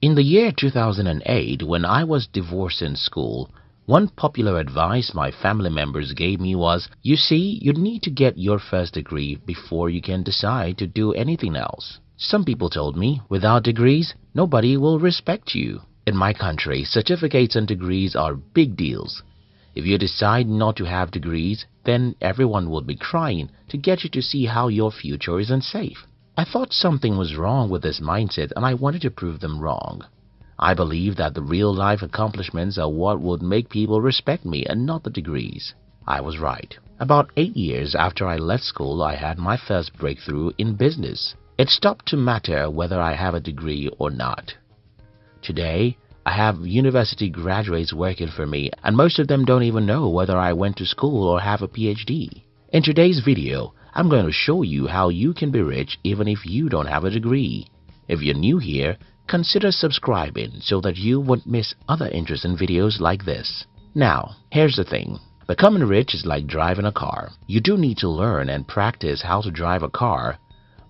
In the year 2008, when I was divorced in school, one popular advice my family members gave me was, you see, you need to get your first degree before you can decide to do anything else. Some people told me, without degrees, nobody will respect you. In my country, certificates and degrees are big deals. If you decide not to have degrees, then everyone will be crying to get you to see how your future isn't safe. I thought something was wrong with this mindset and I wanted to prove them wrong. I believe that the real life accomplishments are what would make people respect me and not the degrees. I was right. About 8 years after I left school, I had my first breakthrough in business. It stopped to matter whether I have a degree or not. Today, I have university graduates working for me and most of them don't even know whether I went to school or have a PhD. In today's video, I'm going to show you how you can be rich even if you don't have a degree. If you're new here, consider subscribing so that you won't miss other interesting videos like this. Now, here's the thing. Becoming rich is like driving a car. You do need to learn and practice how to drive a car,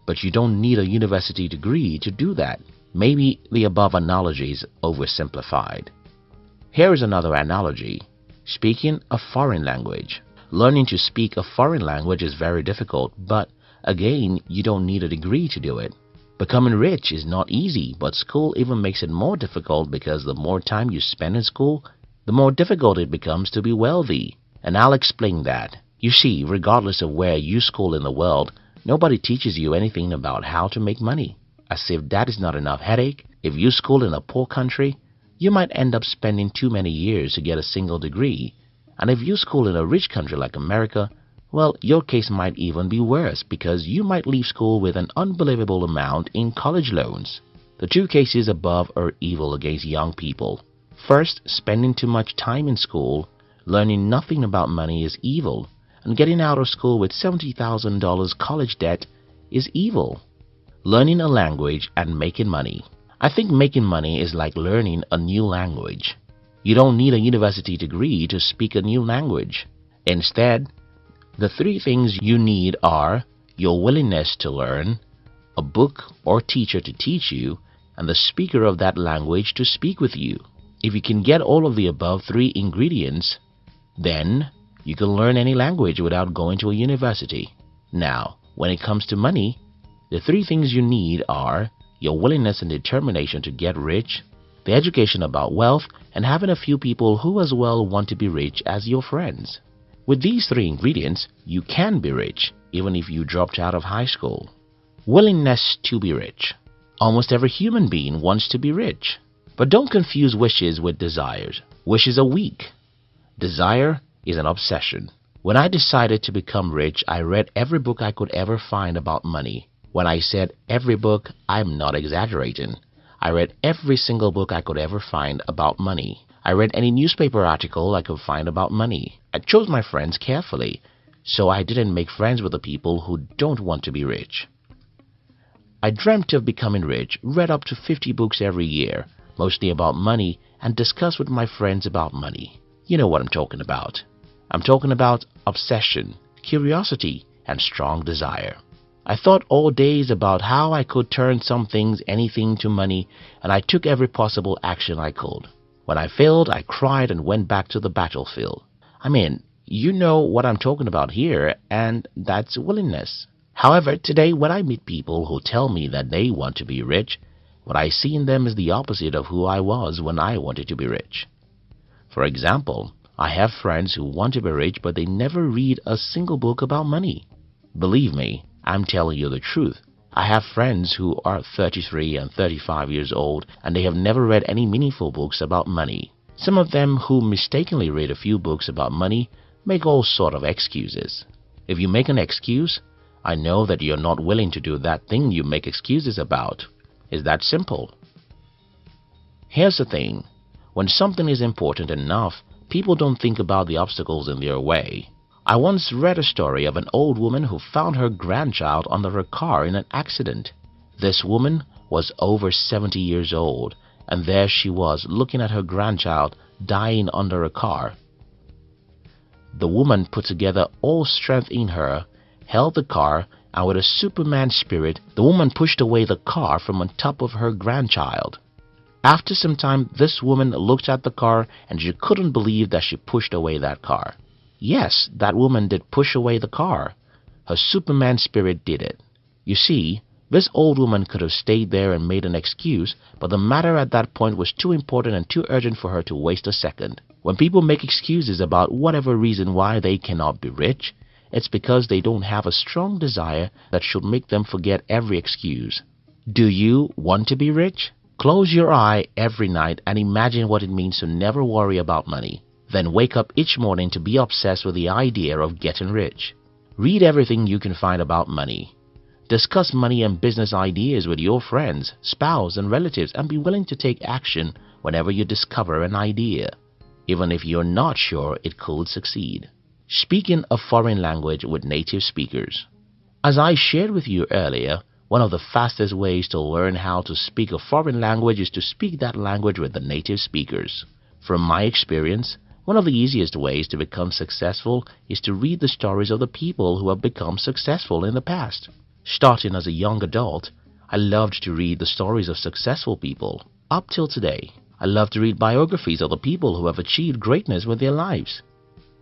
but you don't need a university degree to do that. Maybe the above analogy is oversimplified. Here is another analogy. Speaking a foreign language. Learning to speak a foreign language is very difficult, but again, you don't need a degree to do it. Becoming rich is not easy, but school even makes it more difficult because the more time you spend in school, the more difficult it becomes to be wealthy. And I'll explain that. You see, regardless of where you school in the world, nobody teaches you anything about how to make money. As if that is not enough headache, if you school in a poor country, you might end up spending too many years to get a single degree. And if you school in a rich country like America, well, your case might even be worse because you might leave school with an unbelievable amount in college loans. The two cases above are evil against young people. First, spending too much time in school, learning nothing about money is evil, and getting out of school with $70,000 college debt is evil. Learning a language and making money. I think making money is like learning a new language. You don't need a university degree to speak a new language. Instead, the three things you need are your willingness to learn, a book or teacher to teach you, and the speaker of that language to speak with you. If you can get all of the above three ingredients, then you can learn any language without going to a university. Now, when it comes to money, the three things you need are your willingness and determination to get rich, the education about wealth, and having a few people who as well want to be rich as your friends. With these three ingredients, you can be rich even if you dropped out of high school. Willingness to be rich. Almost every human being wants to be rich. But don't confuse wishes with desires. Wishes are weak. Desire is an obsession. When I decided to become rich, I read every book I could ever find about money. When I said every book, I'm not exaggerating. I read every single book I could ever find about money. I read any newspaper article I could find about money. I chose my friends carefully, so I didn't make friends with the people who don't want to be rich. I dreamt of becoming rich, read up to 50 books every year, mostly about money, and discussed with my friends about money. You know what I'm talking about. I'm talking about obsession, curiosity, and strong desire. I thought all days about how I could turn some things, anything to money, and I took every possible action I could. When I failed, I cried and went back to the battlefield. I mean, you know what I'm talking about here, and that's willingness. However, today when I meet people who tell me that they want to be rich, what I see in them is the opposite of who I was when I wanted to be rich. For example, I have friends who want to be rich, but they never read a single book about money. Believe me, I'm telling you the truth. I have friends who are 33 and 35 years old and they have never read any meaningful books about money. Some of them who mistakenly read a few books about money make all sort of excuses. If you make an excuse, I know that you're not willing to do that thing you make excuses about. It's that simple. Here's the thing. When something is important enough, people don't think about the obstacles in their way. I once read a story of an old woman who found her grandchild under her car in an accident. This woman was over 70 years old, and there she was looking at her grandchild dying under a car. The woman put together all strength in her, held the car, and with a Superman spirit, the woman pushed away the car from on top of her grandchild. After some time, this woman looked at the car and she couldn't believe that she pushed away that car. Yes, that woman did push away the car. Her Superman spirit did it. You see, this old woman could have stayed there and made an excuse, but the matter at that point was too important and too urgent for her to waste a second. When people make excuses about whatever reason why they cannot be rich, it's because they don't have a strong desire that should make them forget every excuse. Do you want to be rich? Close your eye every night and imagine what it means to never worry about money. Then wake up each morning to be obsessed with the idea of getting rich. Read everything you can find about money. Discuss money and business ideas with your friends, spouse, and relatives, and be willing to take action whenever you discover an idea, even if you're not sure it could succeed. Speaking a foreign language with native speakers. As I shared with you earlier, one of the fastest ways to learn how to speak a foreign language is to speak that language with the native speakers. From my experience, one of the easiest ways to become successful is to read the stories of the people who have become successful in the past. Starting as a young adult, I loved to read the stories of successful people. Up till today, I love to read biographies of the people who have achieved greatness with their lives.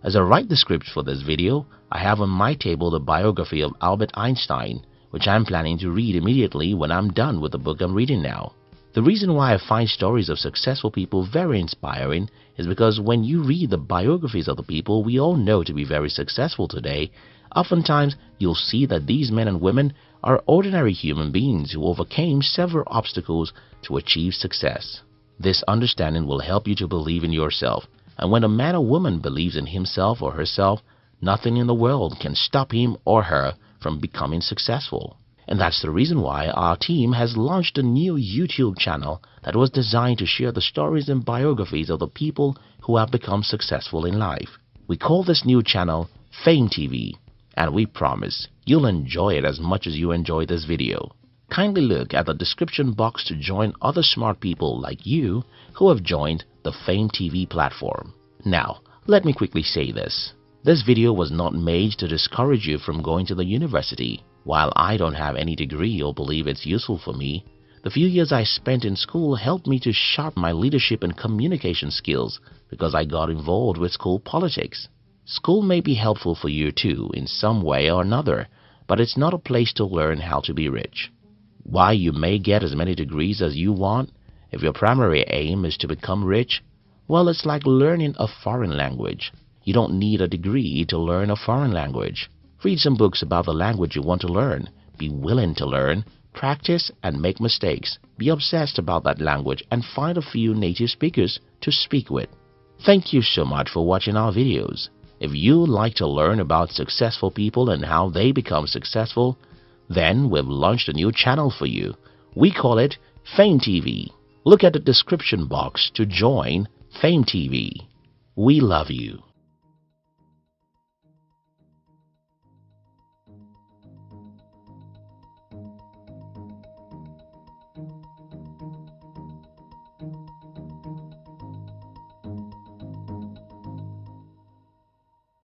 As I write the script for this video, I have on my table the biography of Albert Einstein, which I'm planning to read immediately when I'm done with the book I'm reading now. The reason why I find stories of successful people very inspiring is because when you read the biographies of the people we all know to be very successful today, oftentimes you'll see that these men and women are ordinary human beings who overcame several obstacles to achieve success. This understanding will help you to believe in yourself, and when a man or woman believes in himself or herself, nothing in the world can stop him or her from becoming successful. And that's the reason why our team has launched a new YouTube channel that was designed to share the stories and biographies of the people who have become successful in life. We call this new channel Fame TV, and we promise you'll enjoy it as much as you enjoy this video. Kindly look at the description box to join other smart people like you who have joined the Fame TV platform. Now, let me quickly say this. This video was not made to discourage you from going to the university. While I don't have any degree or believe it's useful for me, the few years I spent in school helped me to sharpen my leadership and communication skills because I got involved with school politics. School may be helpful for you too in some way or another, but it's not a place to learn how to be rich. Why you may get as many degrees as you want, if your primary aim is to become rich, well, it's like learning a foreign language. You don't need a degree to learn a foreign language. Read some books about the language you want to learn. Be willing to learn, practice and make mistakes. Be obsessed about that language and find a few native speakers to speak with. Thank you so much for watching our videos. If you'd like to learn about successful people and how they become successful, then we've launched a new channel for you. We call it Fame TV. Look at the description box to join Fame TV. We love you.